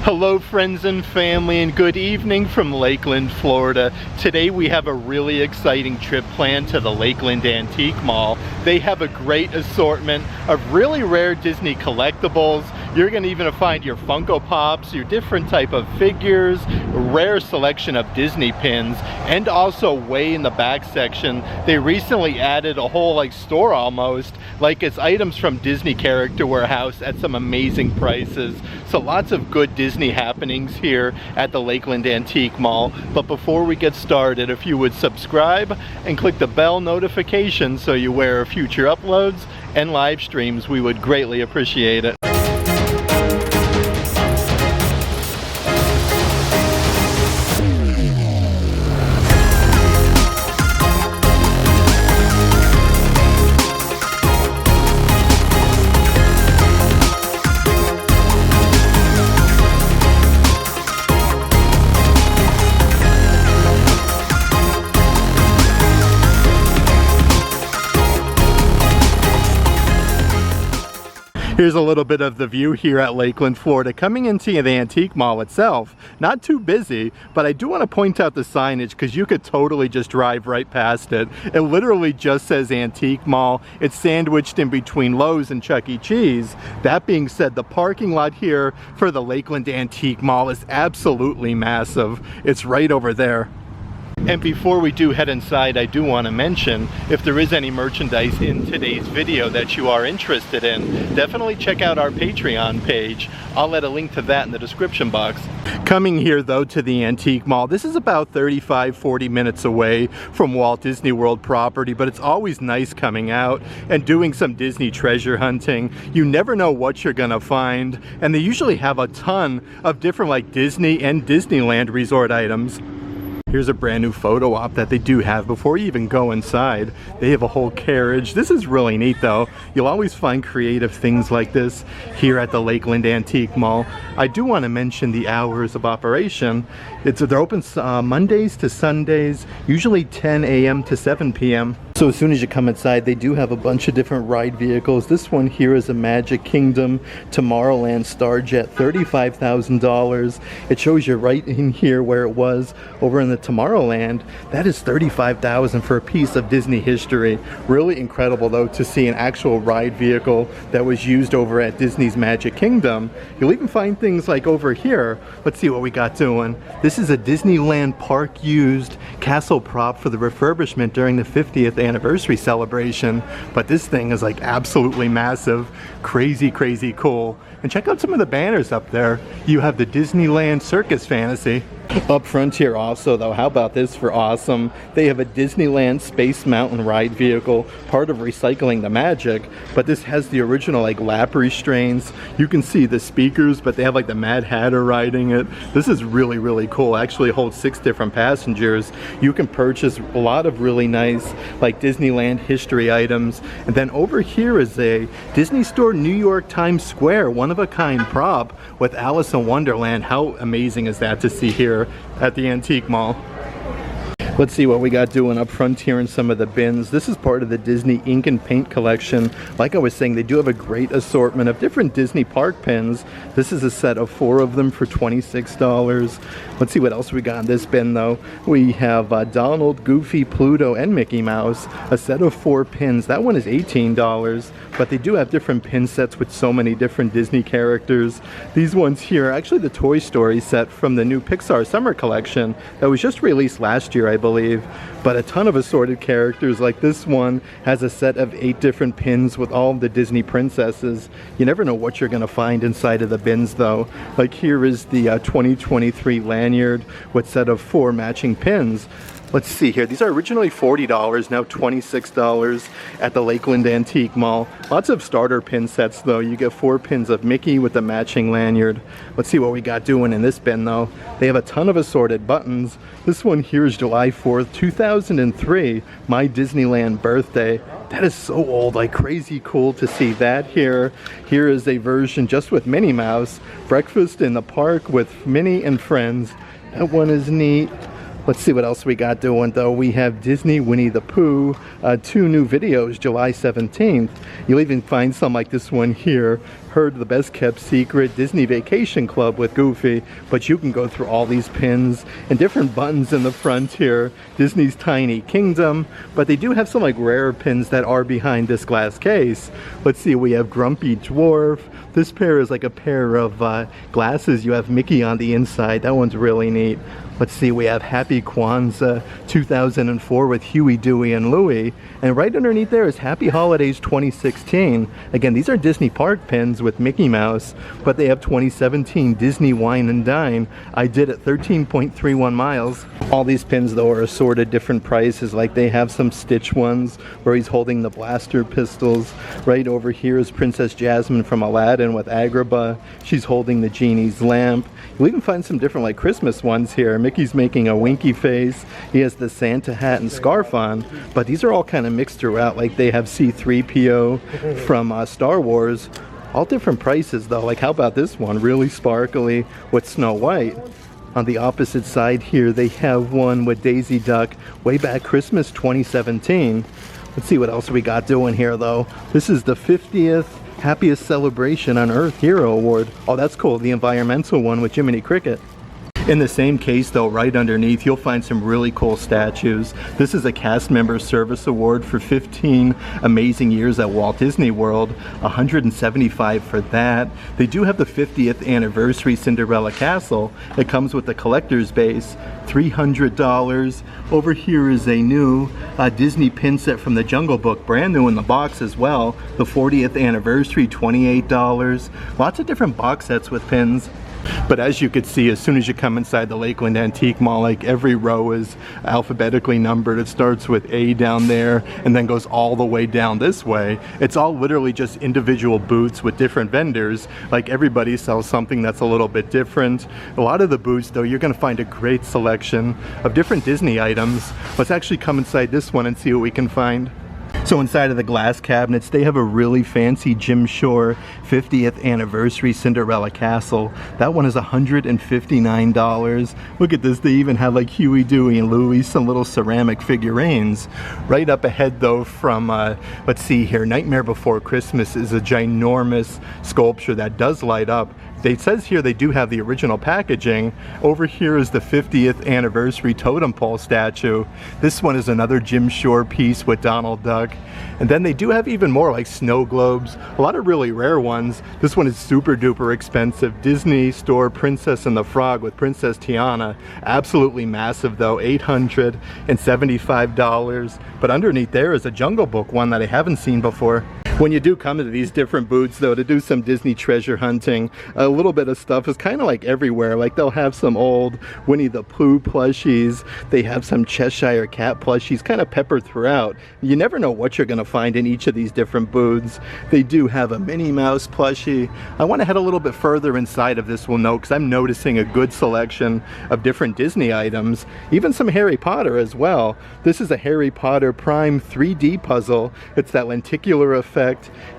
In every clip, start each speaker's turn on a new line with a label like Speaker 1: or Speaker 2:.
Speaker 1: Hello friends and family, and good evening from Lakeland, Florida. Today we have a really exciting trip planned to the Lakeland Antique Mall. They have a great assortment of really rare Disney collectibles. You're going to even find your Funko Pops, your different type of figures, a rare selection of Disney pins, and also way in the back section, they recently added a whole store almost, like it's items from Disney Character Warehouse at some amazing prices. So lots of good Disney happenings here at the Lakeland Antique Mall. But before we get started, if you would subscribe and click the bell notification so you're aware of future uploads and live streams, we would greatly appreciate it. Here's a little bit of the view here at Lakeland, Florida. Coming into the Antique Mall itself, not too busy, but I do want to point out the signage because you could totally just drive right past it. It literally just says Antique Mall. It's sandwiched in between Lowe's and Chuck E. Cheese. That being said, the parking lot here for the Lakeland Antique Mall is absolutely massive. It's right over there. And before we do head inside, I do want to mention, if there is any merchandise in today's video that you are interested in, definitely check out our Patreon page. I'll let a link to that in the description box. Coming here though to the Antique Mall, this is about 35-40 minutes away from Walt Disney World property, but it's always nice coming out and doing some Disney treasure hunting. You never know what you're gonna find, and they usually have a ton of different Disney and Disneyland resort items. Here's a brand new photo op that they do have. Before you even go inside, they have a whole carriage. This is really neat though. You'll always find creative things like this here at the Lakeland Antique Mall. I do want to mention the hours of operation. They're open Mondays to Sundays, usually 10 a.m. to 7 p.m. So as soon as you come inside, they do have a bunch of different ride vehicles. This one here is a Magic Kingdom Tomorrowland Starjet, $35,000. It shows you right in here where it was over in the Tomorrowland. That is $35,000 for a piece of Disney history. Really incredible though to see an actual ride vehicle that was used over at Disney's Magic Kingdom. You'll even find things like over here. Let's see what we got doing. This is a Disneyland Park used castle prop for the refurbishment during the 50th anniversary celebration. But this thing is absolutely massive, crazy cool. And check out some of the banners up there. You have the Disneyland Circus Fantasy. Up front here also though, how about this for awesome? They have a Disneyland Space Mountain ride vehicle, part of Recycling the Magic, but this has the original lap restraints. You can see the speakers, but they have the Mad Hatter riding it. This is really cool. Actually holds 6 different passengers. You can purchase a lot of really nice Disneyland history items. And then over here is a Disney Store New York Times Square one-of-a-kind prop with Alice in Wonderland. How amazing is that to see here at the Antique Mall? Let's see what we got doing up front here in some of the bins. This is part of the Disney ink and paint collection. Like I was saying, they do have a great assortment of different Disney park pins. This is a set of 4 of them for $26. Let's see what else we got in this bin though. We have Donald, Goofy, Pluto, and Mickey Mouse. A set of 4 pins. That one is $18, but they do have different pin sets with so many different Disney characters. These ones here are actually the Toy Story set from the new Pixar Summer Collection that was just released last year, I believe. But a ton of assorted characters. Like this one has a set of 8 different pins with all of the Disney princesses. You never know what you're gonna find inside of the bins though. Like here is the 2023 lanyard with set of 4 matching pins. Let's see here. These are originally $40, now $26 at the Lakeland Antique Mall. Lots of starter pin sets though. You get 4 pins of Mickey with the matching lanyard. Let's see what we got doing in this bin though. They have a ton of assorted buttons. This one here is July 4th, 2003, my Disneyland birthday. That is so old, crazy cool to see that here. Here is a version just with Minnie Mouse. Breakfast in the Park with Minnie and Friends. That one is neat. Let's see what else we got doing though. We have Disney Winnie the Pooh, 2 new videos, July 17th. You'll even find some like this one here, Heard the Best Kept Secret, Disney Vacation Club with Goofy. But you can go through all these pins and different buttons in the front here. Disney's Tiny Kingdom, but they do have some like rare pins that are behind this glass case. Let's see, we have Grumpy Dwarf. This pair is like a pair of glasses. You have Mickey on the inside. That one's really neat. Let's see, we have Happy Kwanzaa 2004 with Huey, Dewey, and Louie. And right underneath there is Happy Holidays 2016. Again, these are Disney Park pins with Mickey Mouse, but they have 2017 Disney Wine and Dine. I did it 13.31 miles. All these pins though are assorted different prices. Like they have some Stitch ones where he's holding the blaster pistols. Right over here is Princess Jasmine from Aladdin with Agrabah. She's holding the genie's lamp. You'll even find some different like Christmas ones here. Mickey's making a winky face. He has the Santa hat and scarf on, but these are all kind of mixed throughout. Like they have C-3PO from Star Wars. All different prices though. Like how about this one? Really sparkly with Snow White. On the opposite side here, they have one with Daisy Duck, way back Christmas 2017. Let's see what else we got doing here though. This is the 50th Happiest Celebration on Earth Hero Award. Oh, that's cool. The environmental one with Jiminy Cricket. In the same case though, right underneath, you'll find some really cool statues. This is a cast member service award for 15 amazing years at Walt Disney World, 175 for that. They do have the 50th anniversary Cinderella Castle. It comes with the collector's base, $300. Over here is a new Disney pin set from the Jungle Book, brand new in the box as well. The 40th anniversary, $28. Lots of different box sets with pins. But as you could see, as soon as you come inside the Lakeland Antique Mall, like every row is alphabetically numbered. It starts with A down there and then goes all the way down this way. It's all literally just individual booths with different vendors. Like everybody sells something that's a little bit different. A lot of the booths though, you're going to find a great selection of different Disney items. Let's actually come inside this one and see what we can find. So inside of the glass cabinets, they have a really fancy Jim Shore 50th anniversary Cinderella Castle. That one is $159. Look at this, they even have like Huey, Dewey, and Louie, some little ceramic figurines. Right up ahead though from, let's see here, Nightmare Before Christmas is a ginormous sculpture that does light up. It says here they do have the original packaging. Over here is the 50th anniversary totem pole statue. This one is another Jim Shore piece with Donald Duck. And then they do have even more like snow globes, a lot of really rare ones. This one is super duper expensive. Disney Store Princess and the Frog with Princess Tiana. Absolutely massive though, $875. But underneath there is a Jungle Book one that I haven't seen before. When you do come to these different booths though to do some Disney treasure hunting, a little bit of stuff is kind of like everywhere. Like they'll have some old Winnie the Pooh plushies, they have some Cheshire Cat plushies kind of peppered throughout. You never know what you're going to find in each of these different booths. They do have a Minnie Mouse plushie. I want to head a little bit further inside of this one though, because I'm noticing a good selection of different Disney items, even some Harry Potter as well. This is a Harry Potter Prime 3D puzzle. It's that lenticular effect.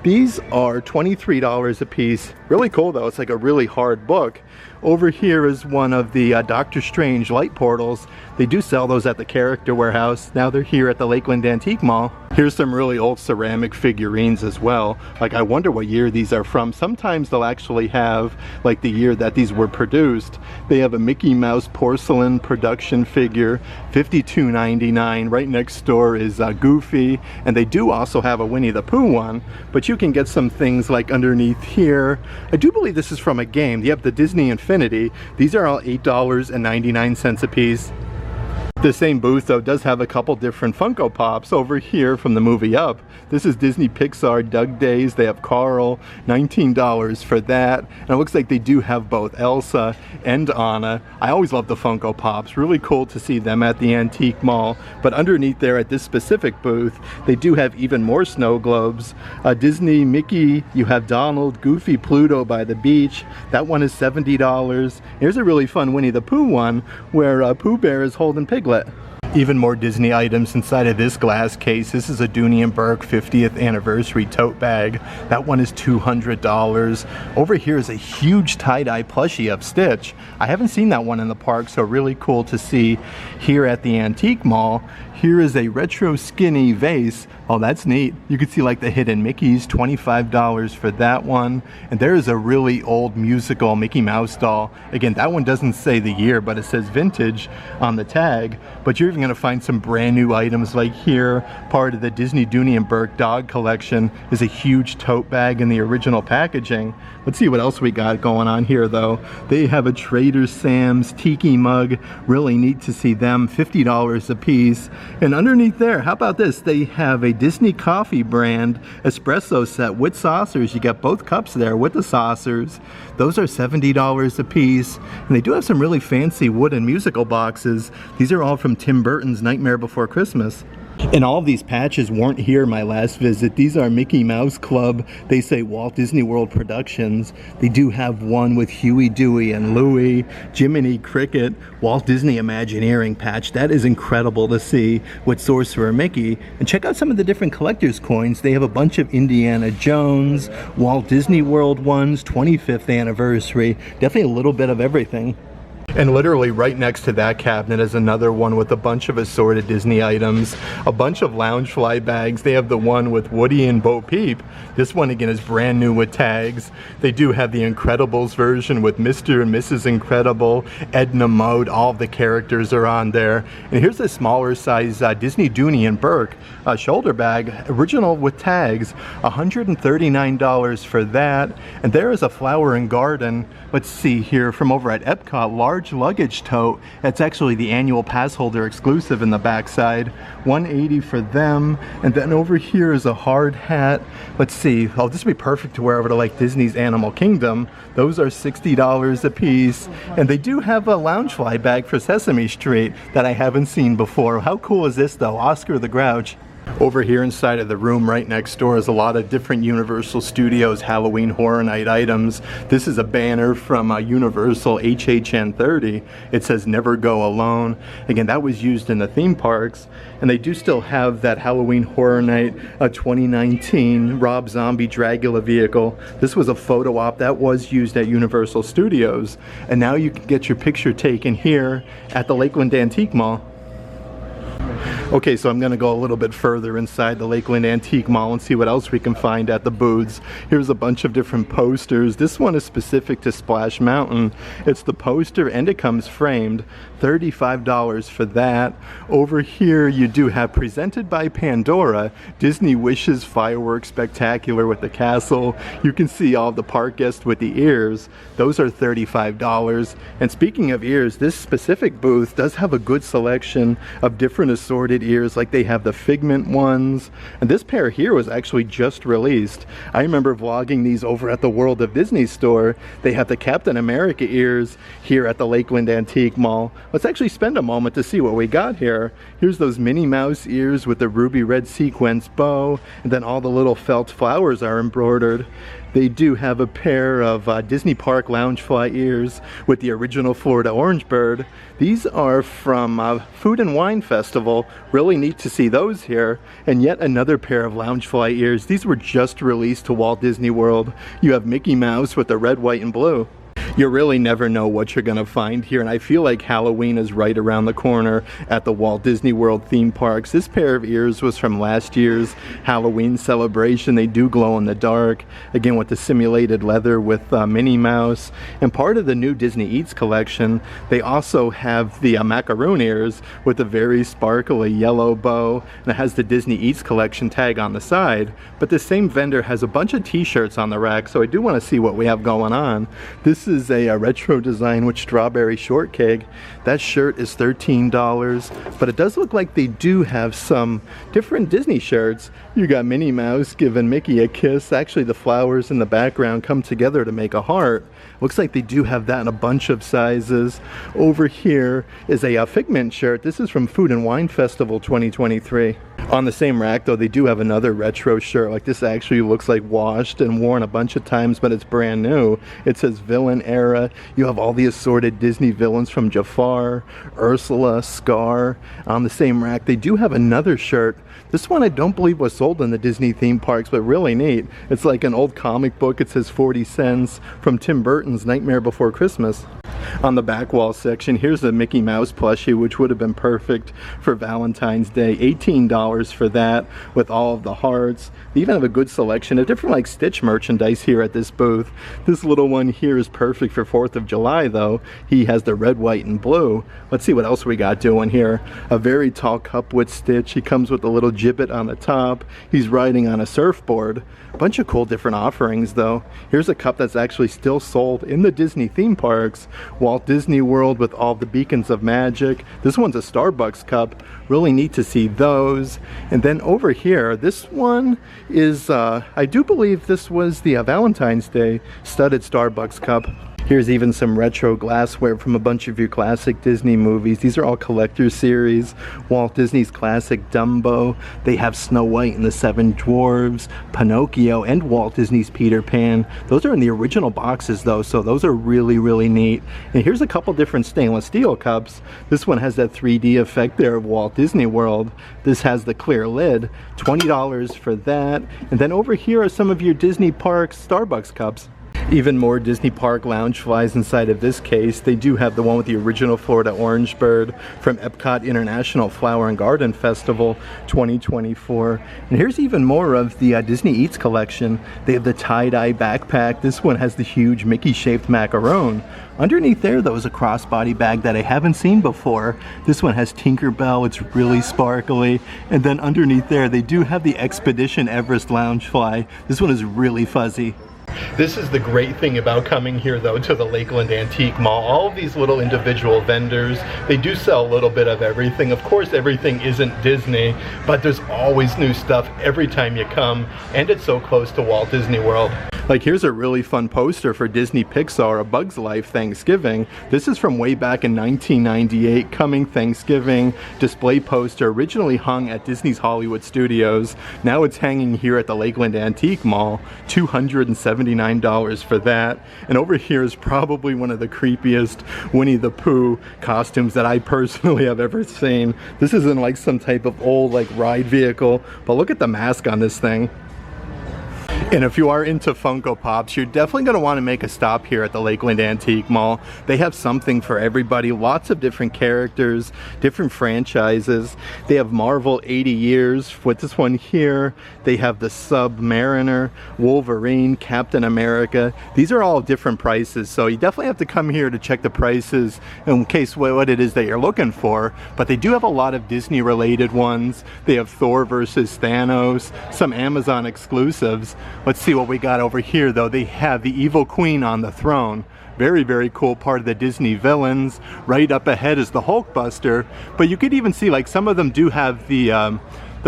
Speaker 1: These are $23 a piece. Really cool though, it's like a really hard book. Over here is one of the Doctor Strange light portals. They do sell those at the Character Warehouse. Now they're here at the Lakeland Antique Mall. Here's some really old ceramic figurines as well. Like I wonder what year these are from. Sometimes they'll actually have like the year that these were produced. They have a Mickey Mouse porcelain production figure, $52.99. Right next door is Goofy, and they do also have a Winnie the Pooh one. But you can get some things like underneath here. I do believe this is from a game. Yep, the Disney Infinity. These are all $8.99 a piece. The same booth though does have a couple different Funko Pops over here from the movie Up. This is Disney Pixar Doug Days. They have Carl, $19 for that. And it looks like they do have both Elsa and Anna. I always love the Funko Pops. Really cool to see them at the Antique Mall. But underneath there at this specific booth, they do have even more snow globes. Disney Mickey, you have Donald, Goofy, Pluto by the beach. That one is $70. Here's a really fun Winnie the Pooh one where Pooh Bear is holding Piglet. Even more Disney items inside of this glass case. This is a Dooney & Bourke 50th anniversary tote bag. That one is $200. Over here is a huge tie-dye plushie of Stitch. I haven't seen that one in the park, so really cool to see here at the Antique Mall. Here is a retro skinny vase. Oh, that's neat. You can see like the hidden Mickeys, $25 for that one. And there is a really old musical Mickey Mouse doll. Again, that one doesn't say the year, but it says vintage on the tag. But you're even gonna find some brand new items like here. Part of the Disney Dooney & Bourke dog collection is a huge tote bag in the original packaging. Let's see what else we got going on here though. They have a Trader Sam's tiki mug. Really neat to see them, $50 a piece. And underneath there, how about this? They have a Disney coffee brand espresso set with saucers. You got both cups there with the saucers. Those are $70 a piece. And they do have some really fancy wooden musical boxes. These are all from Tim Burton's Nightmare Before Christmas. And all of these patches weren't here my last visit. These are Mickey Mouse Club. They say Walt Disney World Productions. They do have one with Huey, Dewey, and Louie, Jiminy Cricket, Walt Disney Imagineering patch. That is incredible to see with Sorcerer Mickey. And check out some of the different collector's coins. They have a bunch of Indiana Jones, Walt Disney World ones, 25th anniversary. Definitely a little bit of everything. And literally right next to that cabinet is another one with a bunch of assorted Disney items, a bunch of Loungefly bags. They have the one with Woody and Bo Peep. This one again is brand new with tags. They do have the Incredibles version with Mr. and Mrs. Incredible, Edna Mode, all of the characters are on there. And here's a smaller size Disney Dooney & Bourke shoulder bag, original with tags, $139 for that. And there is a Flower and Garden, let's see here, from over at Epcot, large luggage tote. That's actually the annual pass holder exclusive in the backside. $180 for them. And then over here is a hard hat. Let's see, oh, this would be perfect to wear over to like Disney's Animal Kingdom. Those are $60 a piece. And they do have a Loungefly bag for Sesame Street that I haven't seen before. How cool is this though? Oscar the Grouch. Over here inside of the room right next door is a lot of different Universal Studios Halloween Horror Night items. This is a banner from Universal HHN 30. It says Never Go Alone. Again, that was used in the theme parks. And they do still have that Halloween Horror Night 2019 Rob Zombie Dragula vehicle. This was a photo op that was used at Universal Studios. And now you can get your picture taken here at the Lakeland Antique Mall. Okay, so I'm going to go a little bit further inside the Lakeland Antique Mall and see what else we can find at the booths. Here's a bunch of different posters. This one is specific to Splash Mountain. It's the poster and it comes framed. $35 for that. Over here you do have Presented by Pandora, Disney Wishes Fireworks Spectacular with the castle. You can see all the park guests with the ears. Those are $35. And speaking of ears, this specific booth does have a good selection of different assorted ears, like they have the Figment ones. And this pair here was actually just released. I remember vlogging these over at the World of Disney store. They have the Captain America ears here at the Lakeland Antique Mall. Let's actually spend a moment to see what we got here. Here's those Minnie Mouse ears with the ruby red sequence bow, and then all the little felt flowers are embroidered. They do have a pair of Disney Park Loungefly ears with the original Florida Orange Bird. These are from Food and Wine Festival. Really neat to see those here. And yet another pair of Loungefly ears. These were just released to Walt Disney World. You have Mickey Mouse with the red, white, and blue. You really never know what you're gonna find here, and I feel like Halloween is right around the corner at the Walt Disney World theme parks. This pair of ears was from last year's Halloween celebration. They do glow in the dark, again with the simulated leather with Minnie Mouse. And part of the new Disney Eats collection, they also have the macaroon ears with a very sparkly yellow bow, and it has the Disney Eats collection tag on the side. But the same vendor has a bunch of t-shirts on the rack, so I do want to see what we have going on. This is a retro design with strawberry shortcake. That shirt is $13, but it does look like they do have some different Disney shirts. You got Minnie Mouse giving Mickey a kiss. Actually, the flowers in the background come together to make a heart. Looks like they do have that in a bunch of sizes. Over here is a Figment shirt. This is from Food and Wine Festival 2023. On the same rack though, they do have another retro shirt. Like this actually looks like washed and worn a bunch of times, but it's brand new. It says Villain era. You have all the assorted Disney villains from Jafar, Ursula, Scar. On the same rack, they do have another shirt. This one I don't believe was sold in the Disney theme parks, but really neat. It's like an old comic book. It says 40 cents from Tim Burton's Nightmare Before Christmas. On the back wall section, here's a Mickey Mouse plushie, which would have been perfect for Valentine's Day. $18 for that, with all of the hearts. They even have a good selection of different like Stitch merchandise here at this booth. This little one here is perfect for 4th of July though. He has the red, white, and blue. Let's see what else we got doing here. A very tall cup with Stitch. He comes with a little gibbet on the top. He's riding on a surfboard. Bunch of cool different offerings though. Here's a cup that's actually still sold in the Disney theme parks. Walt Disney World with all the beacons of magic. This one's a Starbucks cup. Really neat to see those. And then over here, this one is, I do believe this was the Valentine's Day studded Starbucks cup. Here's even some retro glassware from a bunch of your classic Disney movies. These are all collector series. Walt Disney's classic Dumbo. They have Snow White and the Seven Dwarves, Pinocchio, and Walt Disney's Peter Pan. Those are in the original boxes though, so those are really, really neat. And here's a couple different stainless steel cups. This one has that 3D effect there of Walt Disney World. This has the clear lid. $20 for that. And then over here are some of your Disney Parks Starbucks cups. Even more Disney Park lounge flies inside of this case. They do have the one with the original Florida orange bird from Epcot International Flower and Garden Festival 2024. And here's even more of the Disney Eats collection. They have the tie-dye backpack. This one has the huge Mickey-shaped macaron. Underneath there, though, is a crossbody bag that I haven't seen before. This one has Tinkerbell. It's really sparkly. And then underneath there, they do have the Expedition Everest Loungefly. This one is really fuzzy. This is the great thing about coming here though to the Lakeland Antique Mall. All of these little individual vendors, they do sell a little bit of everything. Of course everything isn't Disney, but there's always new stuff every time you come, and it's so close to Walt Disney World. Like here's a really fun poster for Disney Pixar, A Bug's Life Thanksgiving. This is from way back in 1998, coming Thanksgiving display poster, originally hung at Disney's Hollywood Studios. Now it's hanging here at the Lakeland Antique Mall. $279 for that. And over here is probably one of the creepiest Winnie the Pooh costumes that I personally have ever seen. This is in like some type of old like ride vehicle, but look at the mask on this thing. And if you are into Funko Pops, you're definitely going to want to make a stop here at the Lakeland Antique Mall. They have something for everybody, lots of different characters, different franchises. They have Marvel 80 Years with this one here. They have the Submariner, Wolverine, Captain America. These are all different prices, so you definitely have to come here to check the prices in case what it is that you're looking for. But they do have a lot of Disney related ones. They have Thor versus Thanos, some Amazon exclusives. Let's see what we got over here though. They have the Evil Queen on the throne. Very, very cool part of the Disney villains. Right up ahead is the Hulkbuster. But you could even see like some of them do have the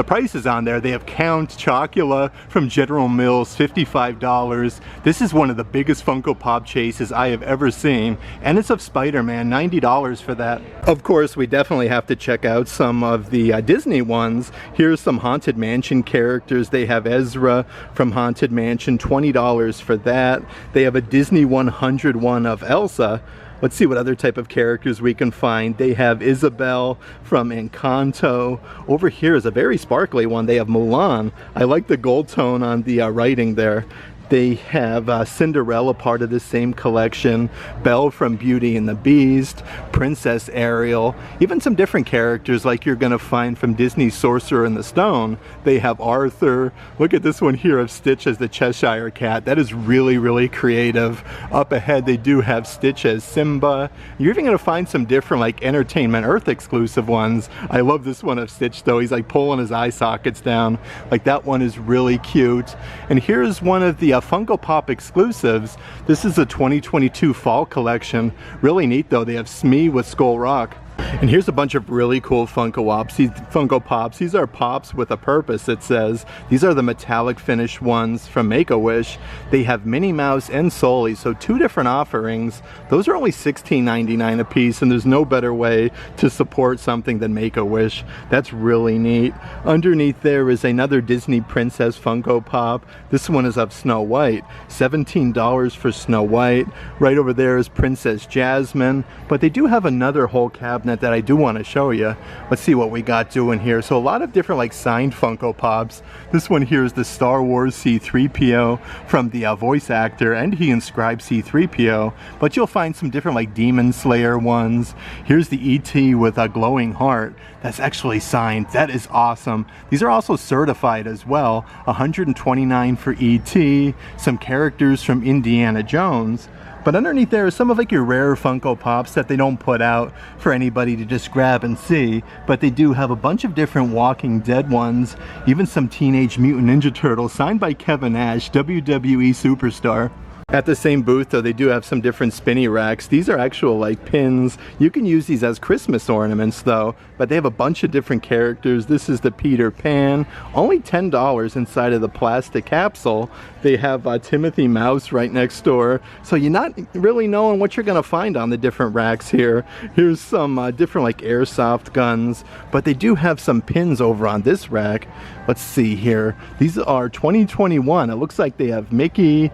Speaker 1: prices on there. They have Count Chocula from General Mills, $55. This is one of the biggest Funko Pop chases I have ever seen, and it's of Spider-Man, $90 for that. Of course, we definitely have to check out some of the Disney ones. Here's some Haunted Mansion characters. They have Ezra from Haunted Mansion, $20 for that. They have a Disney 100 one of Elsa. Let's see what other type of characters we can find. They have Isabelle from Encanto. Over here is a very sparkly one. They have Mulan. I like the gold tone on the writing there. They have Cinderella, part of the same collection, Belle from Beauty and the Beast, Princess Ariel, even some different characters like you're gonna find from Disney's Sorcerer and the Stone. They have Arthur. Look at this one here of Stitch as the Cheshire Cat. That is really, really creative. Up ahead they do have Stitch as Simba. You're even gonna find some different like Entertainment Earth exclusive ones. I love this one of Stitch though. He's like pulling his eye sockets down. Like that one is really cute. And here's one of the Funko Pop exclusives. This is a 2022 fall collection. Really neat though. They have Smee with Skull Rock. And here's a bunch of really cool Funko Pops. These are Pops with a purpose, it says. These are the metallic finish ones from Make-A-Wish. They have Minnie Mouse and Sully, so two different offerings. Those are only $16.99 a piece, and there's no better way to support something than Make-A-Wish. That's really neat. Underneath there is another Disney Princess Funko Pop. This one is of Snow White. $17 for Snow White. Right over there is Princess Jasmine. But they do have another whole cabinet that I do want to show you. Let's see what we got doing here. So a lot of different like signed Funko Pops. This one here is the Star Wars C-3PO from the voice actor, and he inscribed C-3PO. But you'll find some different like Demon Slayer ones. Here's the E.T. with a glowing heart. That's actually signed. That is awesome. These are also certified as well. $129 for E.T. Some characters from Indiana Jones. But underneath there is some of like your rare Funko Pops that they don't put out for anybody to just grab and see. But they do have a bunch of different Walking Dead ones, even some Teenage Mutant Ninja Turtles signed by Kevin Nash, WWE superstar. At the same booth though, they do have some different spinny racks. These are actual like pins. You can use these as Christmas ornaments though, but they have a bunch of different characters. This is the Peter Pan, only $10 inside of the plastic capsule. They have Timothy Mouse right next door, so you're not really knowing what you're gonna find on the different racks here. Here's some different like airsoft guns, but they do have some pins over on this rack. Let's see here. These are 2021. It looks like they have Mickey,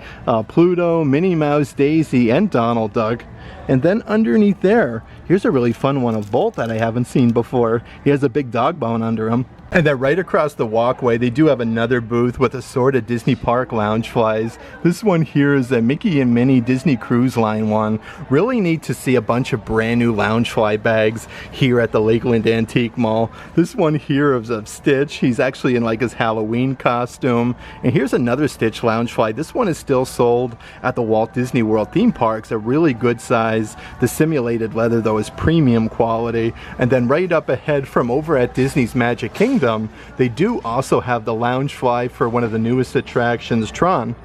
Speaker 1: Pluto, Minnie Mouse, Daisy, and Donald Duck. And then underneath there, here's a really fun one of Bolt that I haven't seen before. He has a big dog bone under him. And then right across the walkway, they do have another booth with assorted Disney Park Loungeflies. This one here is a Mickey and Minnie Disney Cruise Line one. Really neat to see a bunch of brand new Loungefly bags here at the Lakeland Antique Mall. This one here is of Stitch. He's actually in like his Halloween costume. And here's another Stitch Loungefly. This one is still sold at the Walt Disney World theme parks, a really good size. The simulated leather though is premium quality. And then right up ahead from over at Disney's Magic Kingdom, they do also have the Loungefly for one of the newest attractions, Tron.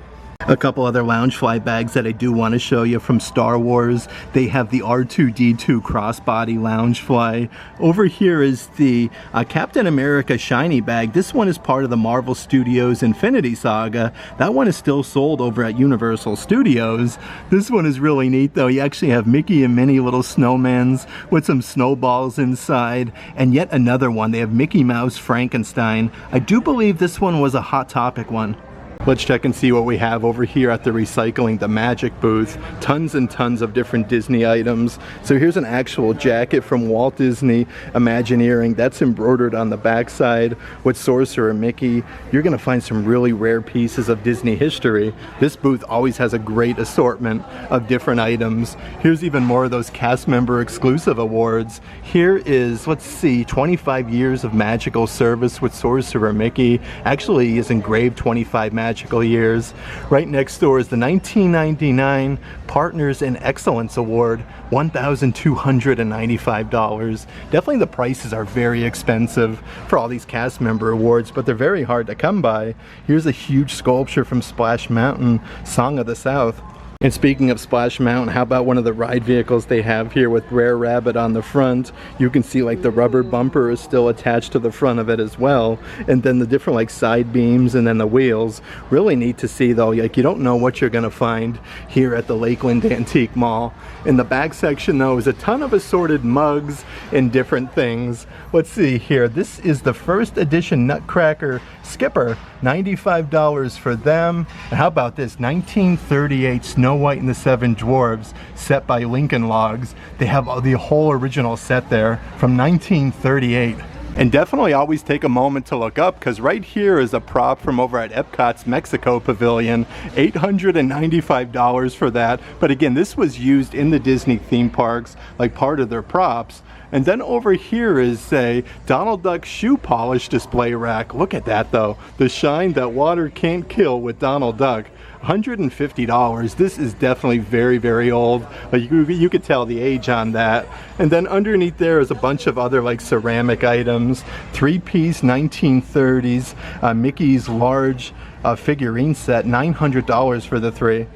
Speaker 1: A couple other Loungefly bags that I do want to show you from Star Wars. They have the R2-D2 crossbody Loungefly. Over here is the Captain America shiny bag. This one is part of the Marvel Studios Infinity Saga. That one is still sold over at Universal Studios. This one is really neat though. You actually have Mickey and Minnie little snowmans with some snowballs inside. And yet another one. They have Mickey Mouse Frankenstein. I do believe this one was a Hot Topic one. Let's check and see what we have over here at the Recycling the Magic booth. Tons and tons of different Disney items. So here's an actual jacket from Walt Disney Imagineering. That's embroidered on the backside with Sorcerer Mickey. You're gonna find some really rare pieces of Disney history. This booth always has a great assortment of different items. Here's even more of those cast member exclusive awards. Here is, let's see, 25 years of magical service with Sorcerer Mickey. Actually, he is engraved 25 magical years. Right next door is the 1999 Partners in Excellence Award, $1,295. Definitely the prices are very expensive for all these cast member awards, but they're very hard to come by. Here's a huge sculpture from Splash Mountain, Song of the South. And speaking of Splash Mountain, how about one of the ride vehicles they have here with Brer Rabbit on the front? You can see like the rubber bumper is still attached to the front of it as well. And then the different like side beams and then the wheels. Really neat to see though, like you don't know what you're gonna find here at the Lakeland Antique Mall. In the back section though is a ton of assorted mugs and different things. Let's see here, this is the first edition Nutcracker Skipper, $95 for them. And how about this, 1938 Snow White and the Seven Dwarfs set by Lincoln Logs. They have the whole original set there from 1938. And definitely always take a moment to look up, because right here is a prop from over at Epcot's Mexico Pavilion, $895 for that. But again, this was used in the Disney theme parks, like part of their props. And then over here is a Donald Duck shoe polish display rack. Look at that though, the shine that water can't kill with Donald Duck. $150. This is definitely very, very old. You could tell the age on that. And then underneath there is a bunch of other like ceramic items. Three-piece 1930s Mickey's large figurine set, $900 for the three.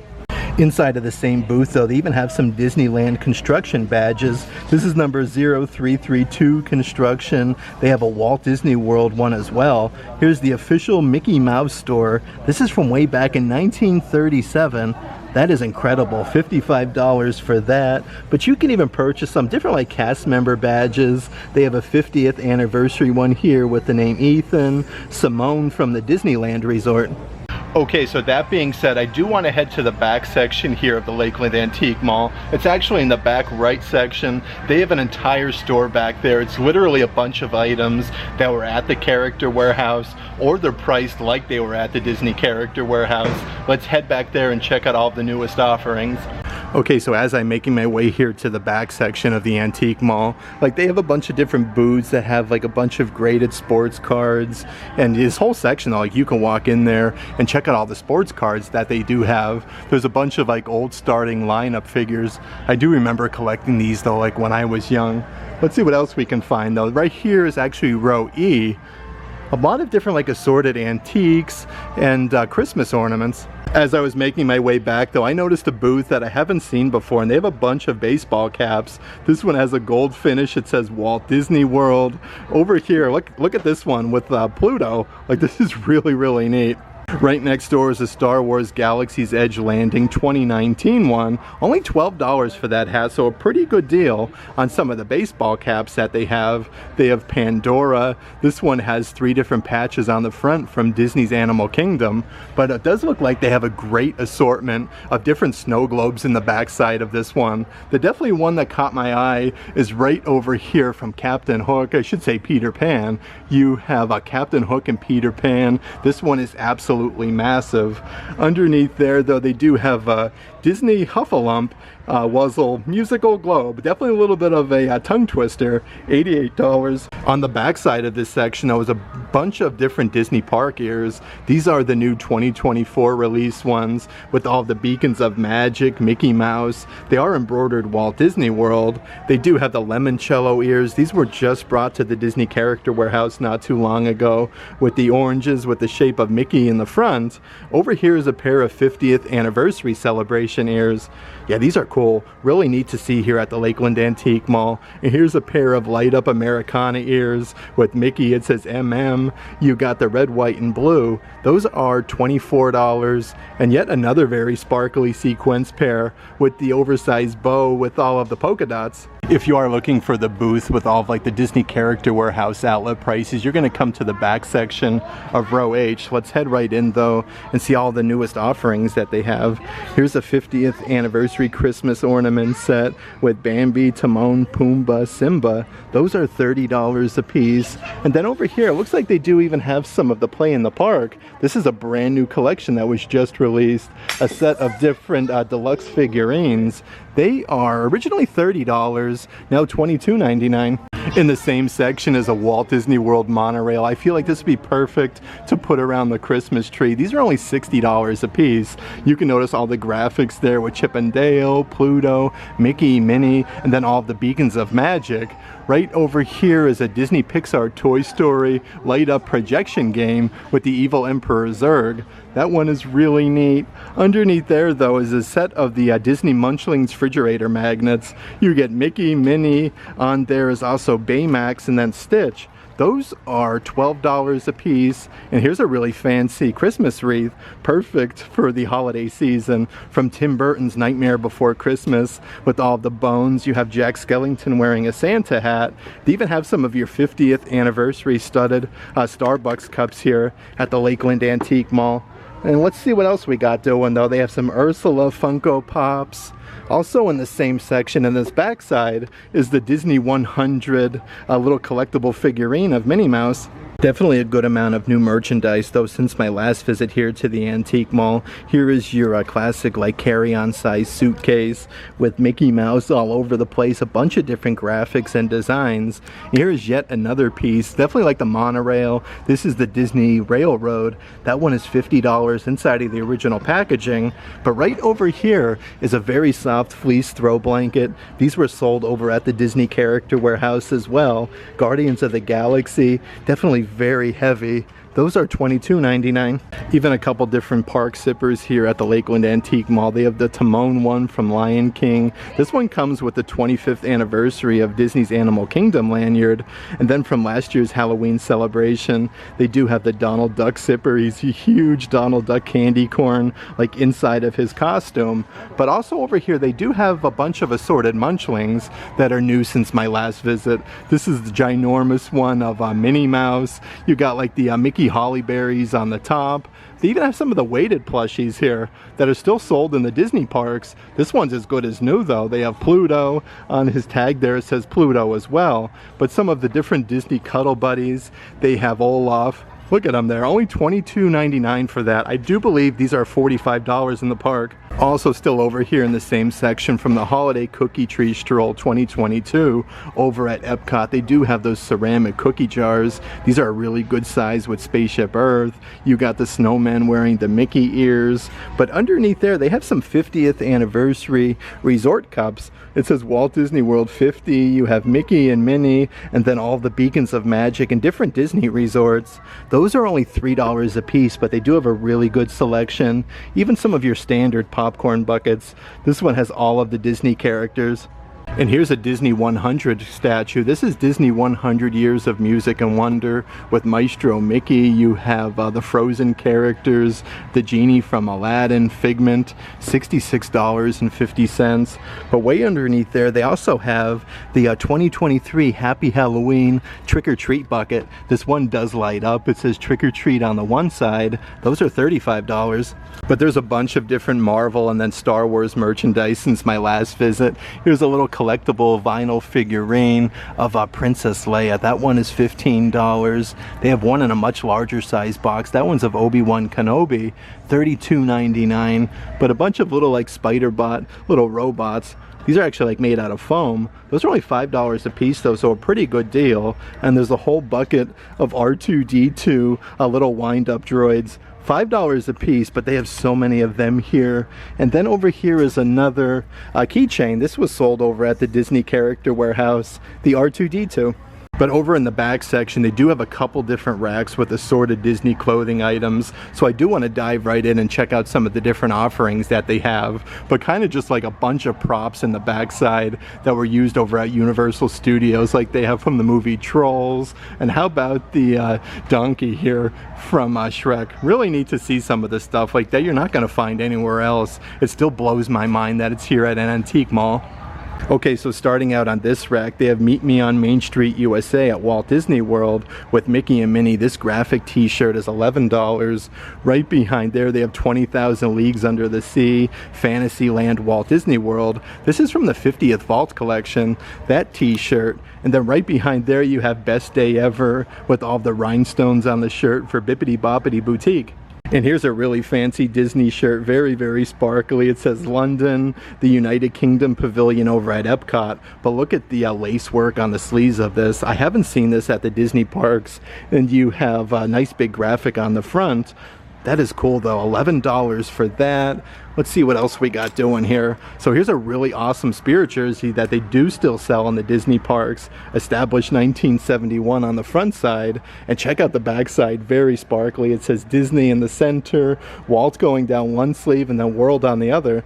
Speaker 1: Inside of the same booth though, they even have some Disneyland construction badges. This is number 0332 construction. They have a Walt Disney World one as well. Here's the official Mickey Mouse store. This is from way back in 1937. That is incredible, $55 for that. But you can even purchase some different like cast member badges. They have a 50th anniversary one here with the name Ethan, Simone from the Disneyland Resort. Okay, so that being said, I do want to head to the back section here of the Lakeland Antique Mall. It's actually in the back right section. They have an entire store back there. It's literally a bunch of items that were at the Character Warehouse, or they're priced like they were at the Disney Character Warehouse. Let's head back there and check out all the newest offerings. Okay, so as I'm making my way here to the back section of the Antique Mall, like they have a bunch of different booths that have like a bunch of graded sports cards, and this whole section, like you can walk in there and check out all the sports cards that they do have. There's a bunch of like old starting lineup figures. I do remember collecting these though, like when I was young. Let's see what else we can find though. Right here is actually row E. A lot of different like assorted antiques and Christmas ornaments. As I was making my way back though, I noticed a booth that I haven't seen before, and they have a bunch of baseball caps. This one has a gold finish. It says Walt Disney World. Over here, look at this one with Pluto. Like this is really neat. Right next door is a Star Wars Galaxy's Edge Landing 2019 one. Only $12 for that hat, so a pretty good deal on some of the baseball caps that they have. They have Pandora. This one has 3 different patches on the front from Disney's Animal Kingdom, but it does look like they have a great assortment of different snow globes in the backside of this one. The definitely one that caught my eye is right over here from Captain Hook. I should say Peter Pan. You have Captain Hook and Peter Pan. This one is absolutely massive. Underneath there though, they do have Disney Huffalump Wuzzle musical globe. Definitely a little bit of a tongue twister. $88. On the back side of this section there was a bunch of different Disney park ears. These are the new 2024 release ones with all the beacons of magic, Mickey Mouse. They are embroidered Walt Disney World. They do have the limoncello ears. These were just brought to the Disney Character Warehouse not too long ago with the oranges with the shape of Mickey in the front. Over here is a pair of 50th anniversary celebration ears. Yeah, these are cool. Really neat to see here at the Lakeland Antique Mall. And here's a pair of light up Americana ears with Mickey. It says MM. You got the red, white, and blue. Those are $24. And yet another very sparkly sequence pair with the oversized bow with all of the polka dots. If you are looking for the booth with all of like the Disney Character Warehouse outlet prices, you're going to come to the back section of row H. Let's head right in though and see all the newest offerings that they have. Here's a 50th anniversary Christmas ornament set with Bambi, Timon, Pumbaa, Simba. Those are $30 a piece. And then over here, it looks like they do even have some of the Play in the Park. This is a brand new collection that was just released. A set of different deluxe figurines. They are originally $30, now $22.99. In the same section is a Walt Disney World monorail. I feel like this would be perfect to put around the Christmas tree. These are only $60 a piece. You can notice all the graphics there with Chip and Dale, Pluto, Mickey, Minnie, and then all of the beacons of magic. Right over here is a Disney Pixar Toy Story light up projection game with the evil Emperor Zurg. That one is really neat. Underneath there though is a set of the Disney Munchlings refrigerator magnets. You get Mickey, Minnie, on there is also Baymax and then Stitch. Those are $12 a piece, and here's a really fancy Christmas wreath, perfect for the holiday season, from Tim Burton's Nightmare Before Christmas with all the bones. You have Jack Skellington wearing a Santa hat. They even have some of your 50th anniversary studded Starbucks cups here at the Lakeland Antique Mall. And let's see what else we got doing though. They have some Ursula Funko Pops. Also in the same section in this backside is the Disney 100 little collectible figurine of Minnie Mouse. Definitely a good amount of new merchandise though since my last visit here to the Antique Mall. Here is your classic like carry-on size suitcase with Mickey Mouse all over the place, a bunch of different graphics and designs. Here is yet another piece, definitely like the monorail. This is the Disney Railroad. That one is $50 inside of the original packaging. But right over here is a very soft fleece throw blanket. These were sold over at the Disney Character Warehouse as well. Guardians of the Galaxy, definitely very heavy. Those are $22.99. Even a couple different park zippers here at the Lakeland Antique Mall. They have the Timon one from Lion King. This one comes with the 25th anniversary of Disney's Animal Kingdom lanyard. And then from last year's Halloween celebration, they do have the Donald Duck zipper. He's a huge Donald Duck candy corn, like inside of his costume. But also over here, they do have a bunch of assorted munchlings that are new since my last visit. This is the ginormous one of Minnie Mouse. You got like the Mickey Holly berries on the top. They even have some of the weighted plushies here that are still sold in the Disney parks. This one's as good as new though. They have Pluto on his tag there. It says Pluto as well. But some of the different Disney Cuddle Buddies, they have Olaf. Look at them there, only $22.99 for that. I do believe these are $45 in the park. Also still over here in the same section from the Holiday Cookie Tree Stroll 2022 over at Epcot, they do have those ceramic cookie jars. These are a really good size with Spaceship Earth. You got the snowman wearing the Mickey ears. But underneath there, they have some 50th anniversary resort cups. It says Walt Disney World 50. You have Mickey and Minnie, and then all the beacons of magic and different Disney resorts. Those are only $3 a piece, but they do have a really good selection. Even some of your standard popcorn buckets. This one has all of the Disney characters. And here's a Disney 100 statue. This is Disney 100 Years of Music and Wonder with Maestro Mickey. You have the Frozen characters, the genie from Aladdin, Figment, $66.50. But way underneath there, they also have the 2023 Happy Halloween Trick or Treat bucket. This one does light up. It says Trick or Treat on the one side. Those are $35. But there's a bunch of different Marvel and then Star Wars merchandise since my last visit. Here's a little collectible vinyl figurine of Princess Leia. That one is $15. They have one in a much larger size box. That one's of Obi-Wan Kenobi, $32.99. But a bunch of little like Spider-Bot, little robots. These are actually like made out of foam. Those are only $5 a piece though, so a pretty good deal. And there's a whole bucket of R2-D2 little wind-up droids. $5 a piece, but they have so many of them here. And then over here is another keychain. This was sold over at the Disney Character Warehouse, the R2-D2. But over in the back section, they do have a couple different racks with assorted Disney clothing items. So I do want to dive right in and check out some of the different offerings that they have. But kind of just like a bunch of props in the backside that were used over at Universal Studios, like they have from the movie Trolls. And how about the donkey here from Shrek? Really need to see some of the stuff like that. You're not going to find anywhere else. It still blows my mind that it's here at an antique mall. Okay, so starting out on this rack, they have Meet Me on Main Street USA at Walt Disney World with Mickey and Minnie. This graphic t-shirt is $11. Right behind there, they have 20,000 Leagues Under the Sea, Fantasyland, Walt Disney World. This is from the 50th Vault collection, that t-shirt. And then right behind there, you have Best Day Ever with all the rhinestones on the shirt for Bippity Boppity Boutique. And here's a really fancy Disney shirt, very, very sparkly. It says London, the United Kingdom Pavilion over at Epcot. But look at the lace work on the sleeves of this. I haven't seen this at the Disney parks. And you have a nice big graphic on the front. That is cool though, $11 for that. Let's see what else we got doing here. So here's a really awesome Spirit jersey that they do still sell in the Disney parks. Established 1971 on the front side. And check out the back side, very sparkly. It says Disney in the center, Walt going down one sleeve and then World on the other.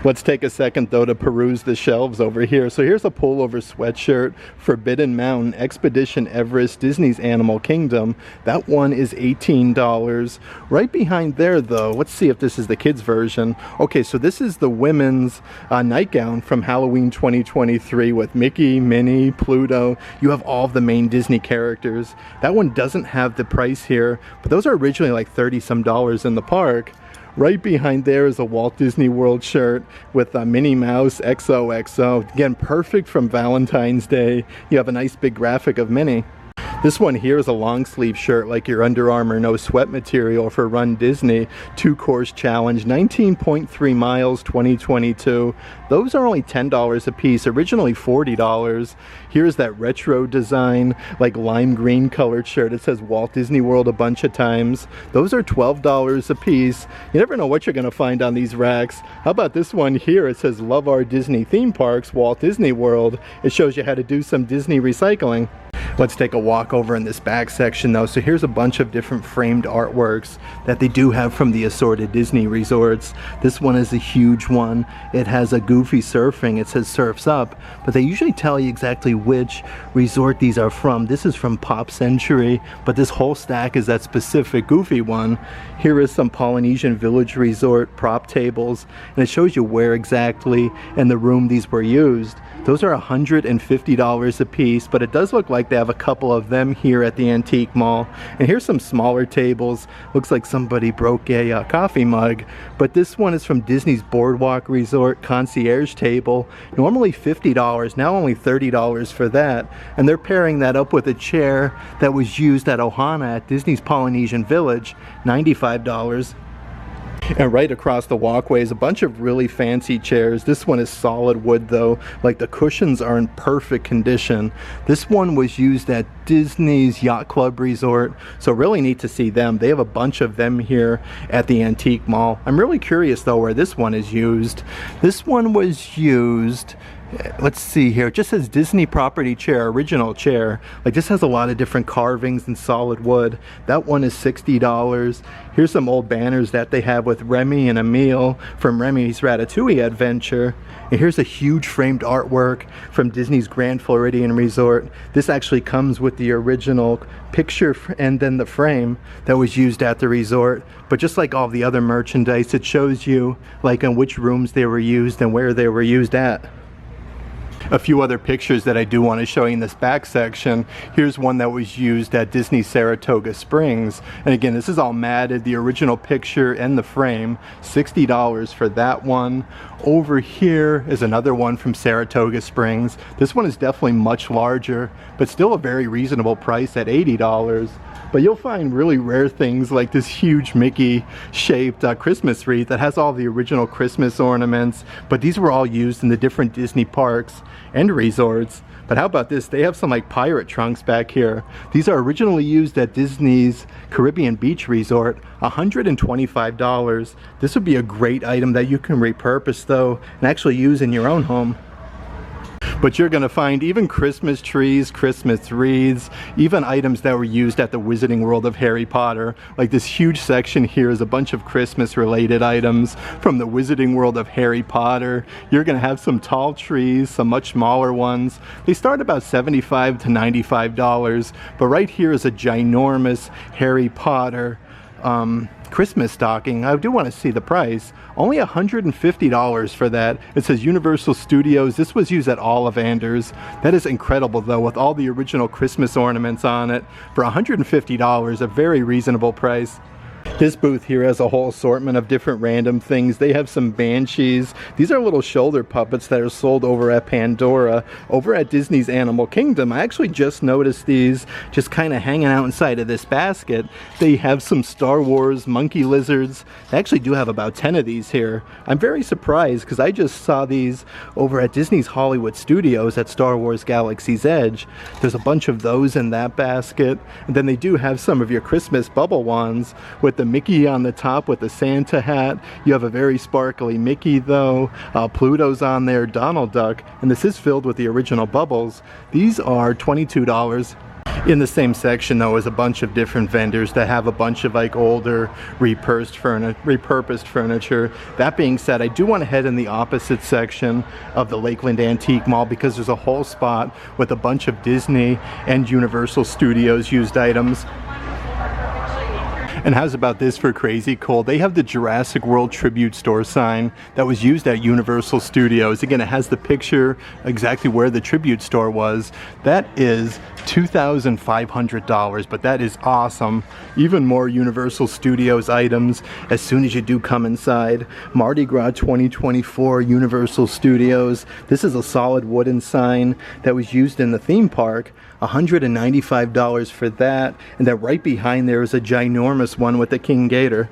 Speaker 1: Let's take a second though to peruse the shelves over here. So here's a pullover sweatshirt, Forbidden Mountain, Expedition Everest, Disney's Animal Kingdom. That one is $18. Right behind there though, let's see if this is the kids version. Okay, so this is the women's nightgown from Halloween 2023 with Mickey, Minnie, Pluto. You have all of the main Disney characters. That one doesn't have the price here, but those are originally like $30-some in the park. Right behind there is a Walt Disney World shirt with Minnie Mouse XOXO. Again, perfect from Valentine's Day. You have a nice big graphic of Minnie. This one here is a long sleeve shirt like your Under Armour no sweat material for Run Disney 2-course challenge, 19.3 miles 2022. Those are only $10 a piece, originally $40. Here's that retro design like lime green colored shirt. It says Walt Disney World a bunch of times. Those are $12 a piece. You never know what you're going to find on these racks. How about this one here? It says Love Our Disney Theme Parks, Walt Disney World. It shows you how to do some Disney recycling. Let's take a walk over in this back section though. So here's a bunch of different framed artworks that they do have from the assorted Disney resorts. This one is a huge one. It has a Goofy surfing. It says Surfs Up, but they usually tell you exactly which resort these are from. This is from Pop Century, but this whole stack is that specific Goofy one. Here is some Polynesian Village Resort prop tables, and it shows you where exactly in the room these were used. Those are $150 a piece, but it does look like they have a couple of them here at the antique mall. And here's some smaller tables. Looks like somebody broke a coffee mug, but this one is from Disney's Boardwalk Resort concierge table. Normally $50, now only $30 for that. And they're pairing that up with a chair that was used at Ohana at Disney's Polynesian Village, $95. And right across the walkway is a bunch of really fancy chairs. This one is solid wood though, like the cushions are in perfect condition. This one was used at Disney's Yacht Club Resort, so really neat to see them. They have a bunch of them here at the antique mall. I'm really curious though where this one is used. This one was used, let's see here, it just says Disney property chair, original chair. Like this has a lot of different carvings in solid wood. That one is $60. Here's some old banners that they have with Remy and Emile from Remy's Ratatouille Adventure. And here's a huge framed artwork from Disney's Grand Floridian Resort. This actually comes with the original picture and then the frame that was used at the resort. But just like all the other merchandise, it shows you like in which rooms they were used and where they were used at. A few other pictures that I do want to show you in this back section. Here's one that was used at Disney Saratoga Springs. And again, this is all matted, the original picture and the frame, $60 for that one. Over here is another one from Saratoga Springs. This one is definitely much larger, but still a very reasonable price at $80. But you'll find really rare things like this huge Mickey shaped Christmas wreath that has all the original Christmas ornaments, but these were all used in the different Disney parks and resorts. But how about this? They have some like pirate trunks back here. These are originally used at Disney's Caribbean Beach Resort, $125. This would be a great item that you can repurpose though and actually use in your own home. But you're going to find even Christmas trees, Christmas wreaths, even items that were used at the Wizarding World of Harry Potter. Like this huge section here is a bunch of Christmas related items from the Wizarding World of Harry Potter. You're going to have some tall trees, some much smaller ones. They start about $75 to $95, but right here is a ginormous Harry Potter Christmas stocking. I do want to see the price. Only $150 for that. It says Universal Studios. This was used at Ollivanders. That is incredible though, with all the original Christmas ornaments on it. For $150, a very reasonable price. This booth here has a whole assortment of different random things. They have some banshees. These are little shoulder puppets that are sold over at Pandora, over at Disney's Animal Kingdom. I actually just noticed these just kind of hanging out inside of this basket. They have some Star Wars monkey lizards. They actually do have about 10 of these here. I'm very surprised because I just saw these over at Disney's Hollywood Studios at Star Wars Galaxy's Edge. There's a bunch of those in that basket. And then they do have some of your Christmas bubble wands with the Mickey on the top with the Santa hat. You have a very sparkly Mickey though. Pluto's on there, Donald Duck, and this is filled with the original bubbles. These are $22. In the same section though is a bunch of different vendors that have a bunch of like older repurposed furniture. That being said, I do want to head in the opposite section of the Lakeland Antique Mall because there's a whole spot with a bunch of Disney and Universal Studios used items. And how's about this for crazy cool? They have the Jurassic World Tribute Store sign that was used at Universal Studios. Again, it has the picture exactly where the tribute store was. That is $2,500, but that is awesome. Even more Universal Studios items as soon as you do come inside. Mardi Gras 2024 Universal Studios. This is a solid wooden sign that was used in the theme park. $195 for that. And then right behind there is a ginormous one with the King Gator.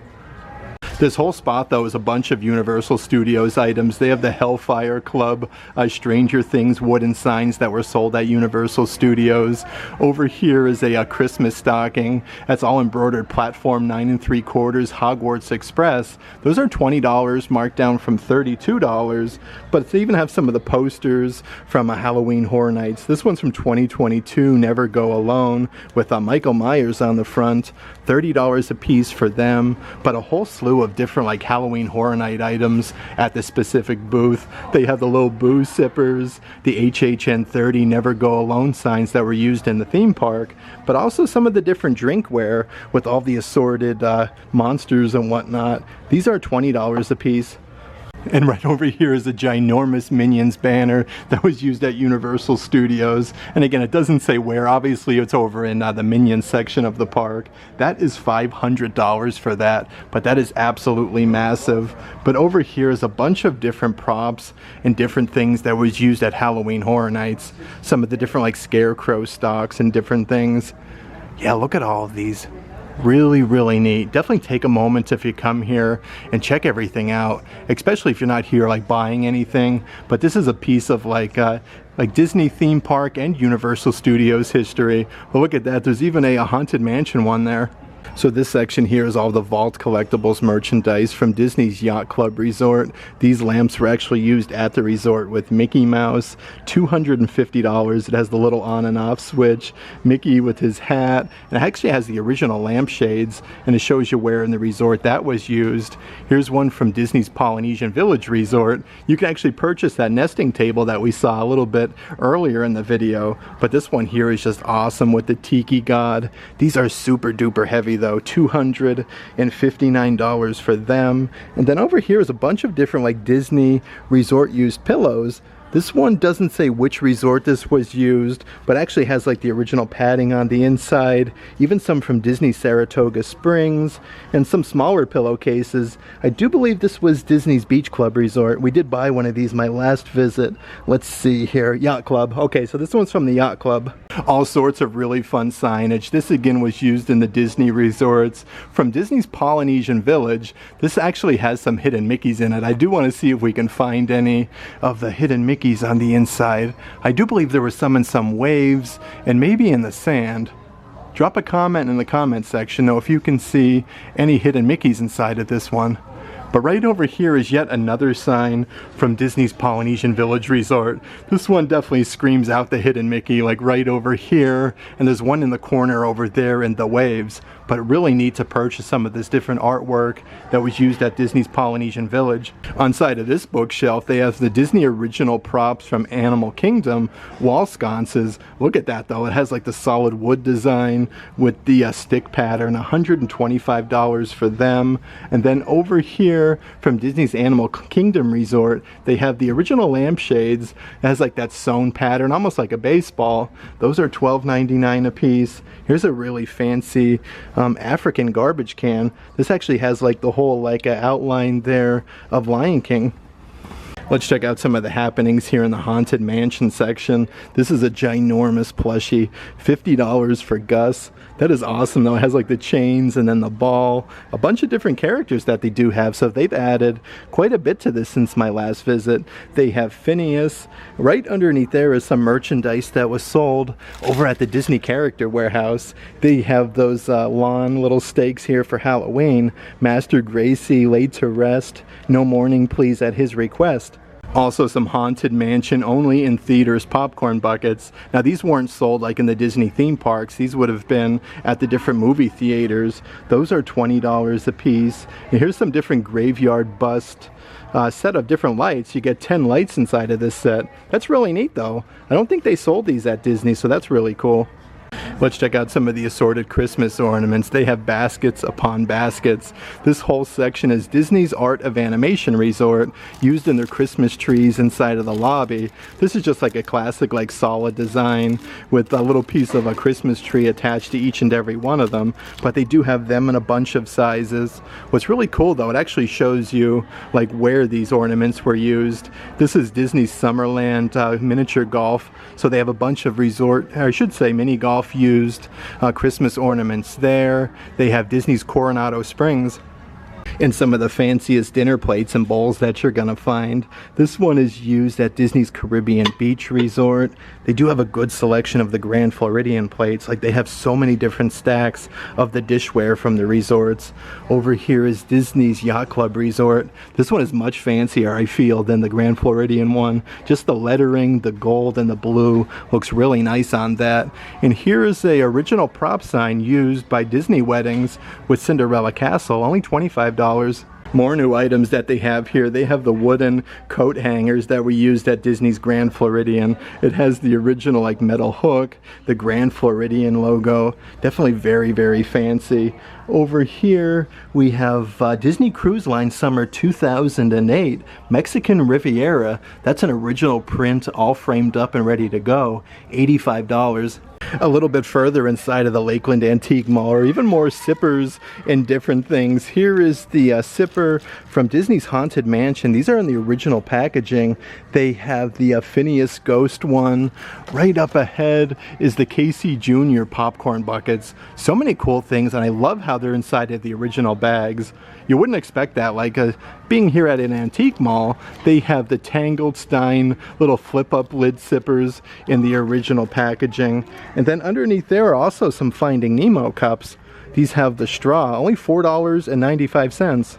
Speaker 1: This whole spot though is a bunch of Universal Studios items. They have the Hellfire Club, Stranger Things wooden signs that were sold at Universal Studios. Over here is a Christmas stocking. That's all embroidered platform 9 3/4 Hogwarts Express. Those are $20, marked down from $32. But they even have some of the posters from Halloween Horror Nights. This one's from 2022, Never Go Alone, with Michael Myers on the front. $30 a piece for them, but a whole slew of different like Halloween Horror Night items at the specific booth. They have the little boo sippers, the HHN 30 Never Go Alone signs that were used in the theme park, but also some of the different drinkware with all the assorted monsters and whatnot. These are $20 a piece. And right over here is a ginormous Minions banner that was used at Universal Studios. And again, it doesn't say where. Obviously, it's over in the Minions section of the park. That is $500 for that, but that is absolutely massive. But over here is a bunch of different props and different things that was used at Halloween Horror Nights. Some of the different like scarecrow stocks and different things. Yeah, look at all of these. Really neat. Definitely take a moment if you come here and check everything out, especially if you're not here like buying anything. But this is a piece of like Disney theme park and Universal Studios history. But look at that, there's even a Haunted Mansion one there. So this section here is all the Vault Collectibles merchandise from Disney's Yacht Club Resort. These lamps were actually used at the resort with Mickey Mouse, $250. It has the little on and off switch, Mickey with his hat, and it actually has the original lampshades, and it shows you where in the resort that was used. Here's one from Disney's Polynesian Village Resort. You can actually purchase that nesting table that we saw a little bit earlier in the video, but this one here is just awesome with the Tiki God. These are super duper heavy though, $259 for them. And then over here is a bunch of different like Disney resort used pillows. This one doesn't say which resort this was used, but actually has like the original padding on the inside, even some from Disney Saratoga Springs, and some smaller pillowcases. I do believe this was Disney's Beach Club Resort. We did buy one of these my last visit. Let's see here, Yacht Club. Okay, so this one's from the Yacht Club. All sorts of really fun signage. This again was used in the Disney resorts. From Disney's Polynesian Village, this actually has some hidden Mickeys in it. I do want to see if we can find any of the hidden Mickeys on the inside. I do believe there were some in some waves and maybe in the sand. Drop a comment in the comment section though if you can see any hidden Mickeys inside of this one. But right over here is yet another sign from Disney's Polynesian Village Resort. This one definitely screams out the hidden Mickey, like right over here, and there's one in the corner over there in the waves. But really neat to purchase some of this different artwork that was used at Disney's Polynesian Village. On side of this bookshelf, they have the Disney original props from Animal Kingdom wall sconces. Look at that though, it has like the solid wood design with the stick pattern, $125 for them. And then over here from Disney's Animal Kingdom Resort, they have the original lampshades. It has like that sewn pattern, almost like a baseball. Those are $12.99 a piece. Here's a really fancy African garbage can. This actually has like the whole like outline there of Lion King. Let's check out some of the happenings here in the Haunted Mansion section. This is a ginormous plushie, $50 for Gus. That is awesome though. It has like the chains and then the ball, a bunch of different characters that they do have. So they've added quite a bit to this since my last visit. They have Phineas. Right underneath there is some merchandise that was sold over at the Disney Character Warehouse. They have those lawn little stakes here for Halloween. Master Gracie laid to rest. No mourning please at his request. Also some Haunted Mansion only in theaters popcorn buckets. Now these weren't sold like in the Disney theme parks. These would have been at the different movie theaters. Those are $20 a piece. And here's some different graveyard bust set of different lights. You get 10 lights inside of this set. That's really neat though. I don't think they sold these at Disney, so that's really cool. Let's check out some of the assorted Christmas ornaments. They have baskets upon baskets. This whole section is Disney's Art of Animation Resort, used in their Christmas trees inside of the lobby. This is just like a classic like solid design with a little piece of a Christmas tree attached to each and every one of them, but they do have them in a bunch of sizes. What's really cool though, it actually shows you like where these ornaments were used. This is Disney's Summerland miniature golf, so they have a bunch of resort, or I should say mini golf used Christmas ornaments there. They have Disney's Coronado Springs. And some of the fanciest dinner plates and bowls that you're gonna find. This one is used at Disney's Caribbean Beach Resort. They do have a good selection of the Grand Floridian plates. Like, they have so many different stacks of the dishware from the resorts. Over here is Disney's Yacht Club Resort. This one is much fancier, I feel, than the Grand Floridian one. Just the lettering, the gold and the blue looks really nice on that. And here is a original prop sign used by Disney weddings with Cinderella Castle, only $25. More new items that they have here. They have the wooden coat hangers that were used at Disney's Grand Floridian. It has the original like metal hook, the Grand Floridian logo. Definitely very, very fancy. Over here we have Disney Cruise Line Summer 2008 Mexican Riviera. That's an original print, all framed up and ready to go. $85. A little bit further inside of the Lakeland Antique Mall are even more sippers and different things. Here is the sipper from Disney's Haunted Mansion. These are in the original packaging. They have the Phineas Ghost one. Right up ahead is the Casey Jr. popcorn buckets. So many cool things, and I love how they're inside of the original bags. You wouldn't expect that. Like being here at an antique mall, they have the Tangled Stein little flip-up lid sippers in the original packaging. And then underneath there are also some Finding Nemo cups. These have the straw, only $4.95.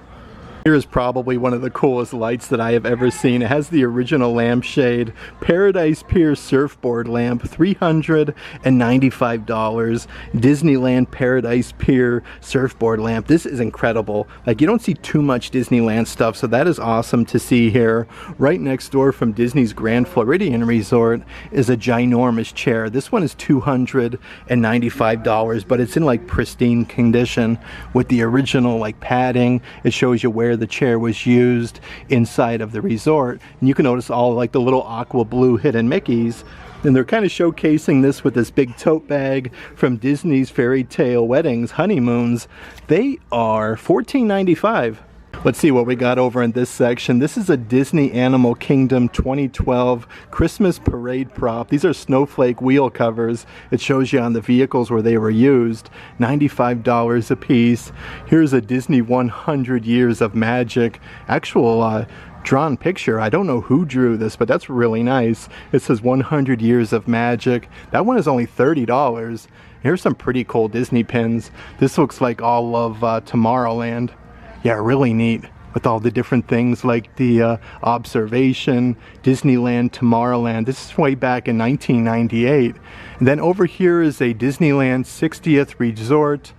Speaker 1: Here is probably one of the coolest lights that I have ever seen. It has the original lampshade, Paradise Pier surfboard lamp, $395. Disneyland Paradise Pier surfboard lamp. This is incredible. Like, you don't see too much Disneyland stuff, so that is awesome to see here. Right next door from Disney's Grand Floridian Resort is a ginormous chair. This one is $295, but it's in like pristine condition with the original like padding. It shows you where the chair was used inside of the resort, and you can notice all like the little aqua blue hidden Mickeys. And they're kind of showcasing this with this big tote bag from Disney's Fairy Tale Weddings Honeymoons. They are $14.95. Let's see what we got over in this section. This is a Disney Animal Kingdom 2012 Christmas parade prop. These are snowflake wheel covers. It shows you on the vehicles where they were used. $95 a piece. Here's a Disney 100 Years of Magic actual drawn picture. I don't know who drew this, but that's really nice. It says 100 Years of Magic. That one is only $30. Here's some pretty cool Disney pins. This looks like all of Tomorrowland. Yeah, really neat with all the different things like the observation, Disneyland, Tomorrowland. This is way back in 1998. And then over here is a Disneyland 60th Resort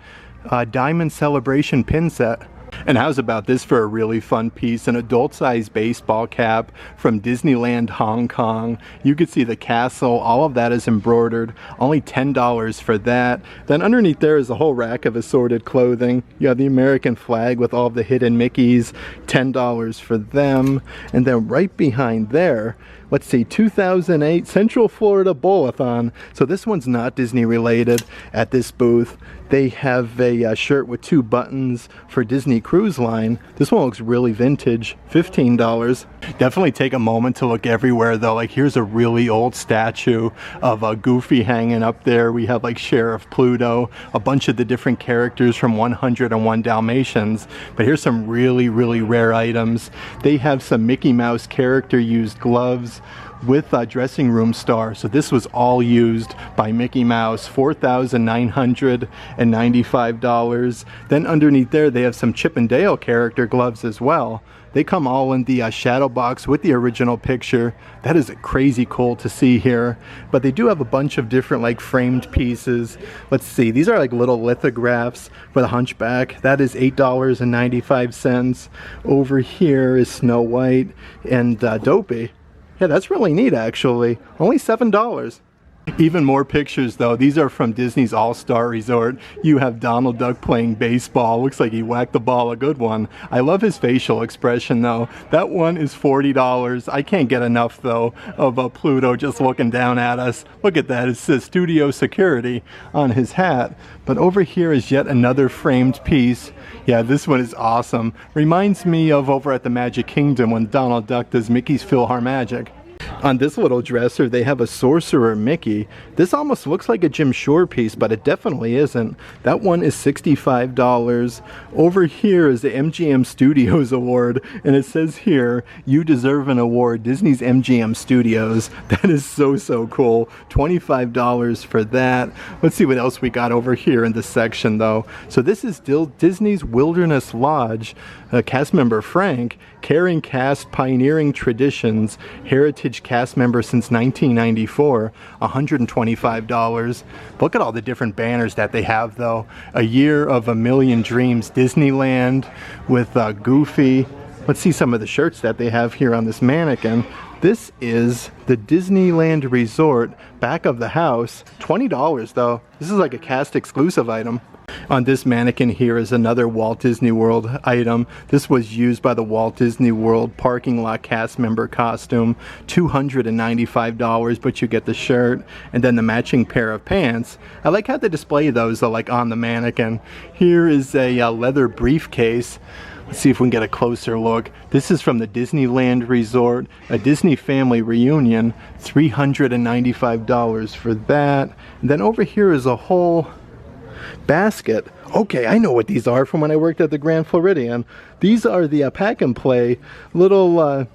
Speaker 1: Diamond Celebration pin set. And how's about this for a really fun piece? An adult-sized baseball cap from Disneyland Hong Kong. You can see the castle. All of that is embroidered. Only $10 for that. Then underneath there is a whole rack of assorted clothing. You have the American flag with all of the hidden Mickeys. $10 for them. And then right behind there, let's see, 2008 Central Florida Bowl-a-thon. So this one's not Disney related at this booth. They have a shirt with 2 buttons for Disney Cruise Line. This one looks really vintage, $15. Definitely take a moment to look everywhere though. Like, here's a really old statue of Goofy hanging up there. We have like Sheriff Pluto, a bunch of the different characters from 101 Dalmatians. But here's some really, really rare items. They have some Mickey Mouse character used gloves with a dressing room star. So this was all used by Mickey Mouse. $4,995. Then underneath there they have some Chip and Dale character gloves as well. They come all in the shadow box with the original picture. That is crazy cool to see here. But they do have a bunch of different like framed pieces. Let's see, these are like little lithographs for the Hunchback. That is $8.95. Over here is Snow White and Dopey. Yeah, that's really neat actually. Only $7. Even more pictures though. These are from Disney's All-Star Resort. You have Donald Duck playing baseball. Looks like he whacked the ball a good one. I love his facial expression though. That one is $40. I can't get enough though of Pluto just looking down at us. Look at that. It says Studio Security on his hat. But over here is yet another framed piece. Yeah, this one is awesome. Reminds me of over at the Magic Kingdom when Donald Duck does Mickey's PhilharMagic. On this little dresser, they have a Sorcerer Mickey. This almost looks like a Jim Shore piece, but it definitely isn't. That one is $65. Over here is the MGM Studios Award, and it says here, "You deserve an award, Disney's MGM Studios." That is so cool. $25 for that. Let's see what else we got over here in this section, though. So this is still Disney's Wilderness Lodge. Cast member Frank, caring cast, pioneering traditions, heritage cast member since 1994, $125. Look at all the different banners that they have, though. A Year of a Million Dreams Disneyland with Goofy. Let's see some of the shirts that they have here on this mannequin. This is the Disneyland Resort back of the house. $20 though. This is like a cast exclusive item. On this mannequin here is another Walt Disney World item. This was used by the Walt Disney World parking lot cast member costume. $295, but you get the shirt and then the matching pair of pants. I like how they display those like on the mannequin. Here is a leather briefcase. Let's see if we can get a closer look. This is from the Disneyland Resort, a Disney family reunion. $395 for that. And then over here is a whole basket. Okay, I know what these are from when I worked at the Grand Floridian. These are the pack and play little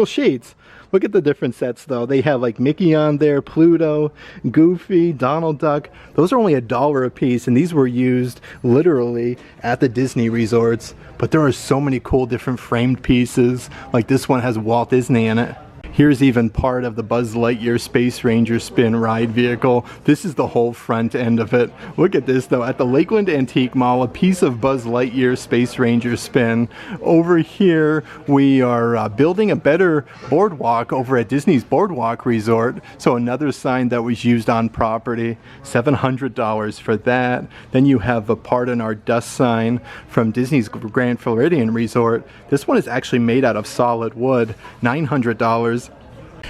Speaker 1: sheets. Look at the different sets though. They have like Mickey on there, Pluto, Goofy, Donald Duck. Those are only $1 a piece, and these were used literally at the Disney resorts. But there are so many cool different framed pieces. Like this one has Walt Disney in it. Here's even part of the Buzz Lightyear Space Ranger spin ride vehicle. This is the whole front end of it. Look at this though. At the Lakeland Antique Mall, a piece of Buzz Lightyear Space Ranger spin. Over here, we are building a better boardwalk over at Disney's Boardwalk Resort. So another sign that was used on property. $700 for that. Then you have a Pardon Our Dust sign from Disney's Grand Floridian Resort. This one is actually made out of solid wood. $900.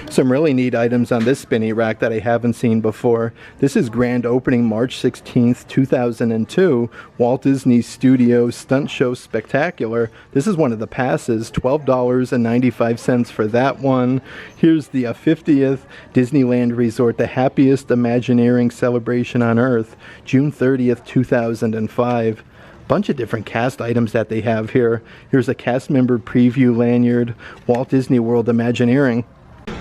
Speaker 1: Some really neat items on this spinny rack that I haven't seen before. This is grand opening March 16th, 2002, Walt Disney Studios Stunt Show Spectacular. This is one of the passes, $12.95 for that one. Here's the 50th Disneyland Resort, the happiest Imagineering celebration on Earth, June 30th, 2005. Bunch of different cast items that they have here. Here's a cast member preview lanyard, Walt Disney World Imagineering.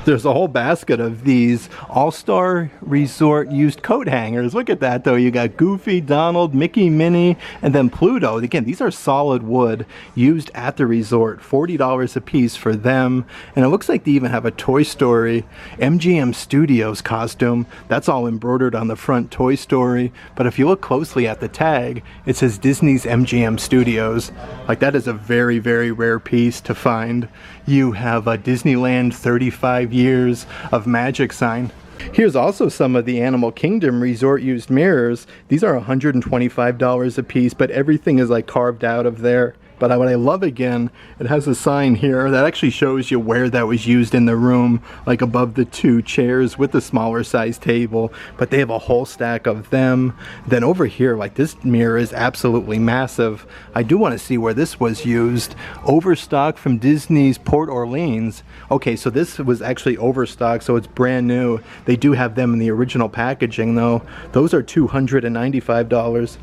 Speaker 1: There's a whole basket of these All-Star Resort used coat hangers. Look at that though. You got Goofy, Donald, Mickey, Minnie, and then Pluto. Again, these are solid wood used at the resort. $40 a piece for them. And it looks like they even have a Toy Story MGM Studios costume. That's all embroidered on the front, Toy Story. But if you look closely at the tag, it says Disney's MGM Studios. Like that is a very, very rare piece to find. You have a Disneyland 35 years of magic sign. Here's also some of the Animal Kingdom resort used mirrors. These are $125 a piece, but everything is like carved out of there. But what I love again, it has a sign here that actually shows you where that was used in the room, like above the two chairs with the smaller size table. But they have a whole stack of them. Then over here, like this mirror is absolutely massive. I do want to see where this was used. Overstock from Disney's Port Orleans. Okay, so this was actually overstock, so it's brand new. They do have them in the original packaging though. Those are $295.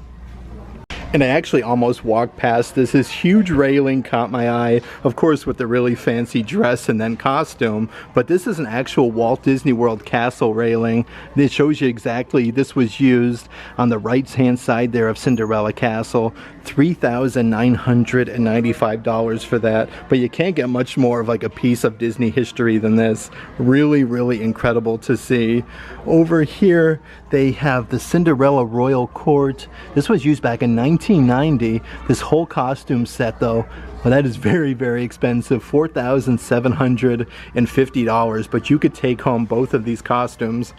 Speaker 1: And I actually almost walked past this. This huge railing caught my eye, of course with the really fancy dress and then costume, but this is an actual Walt Disney World castle railing. It shows you exactly this was used on the right hand side there of Cinderella Castle. $3,995 for that, but you can't get much more of like a piece of Disney history than this. Really, really incredible to see. Over here they have the Cinderella Royal Court. This was used back in 1990. This whole costume set though, well, that is very, very expensive, $4,750, but you could take home both of these costumes.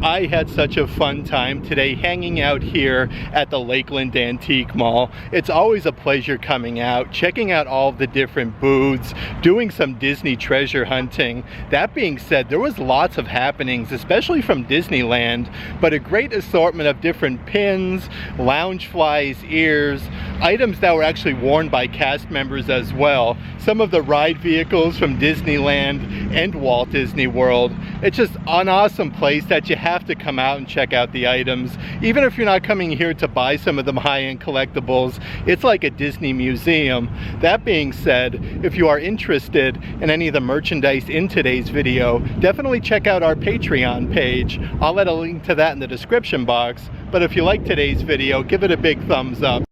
Speaker 1: I had such a fun time today hanging out here at the Lakeland Antique Mall. It's always a pleasure coming out, checking out all of the different booths, doing some Disney treasure hunting. That being said, there was lots of happenings, especially from Disneyland, but a great assortment of different pins, lounge flies, ears, items that were actually worn by cast members as well. Some of the ride vehicles from Disneyland and Walt Disney World. It's just an awesome place that you have to come out and check out the items. Even if you're not coming here to buy some of them high-end collectibles, it's like a Disney museum. That being said, if you are interested in any of the merchandise in today's video, definitely check out our Patreon page. I'll let a link to that in the description box. But if you like today's video, give it a big thumbs up.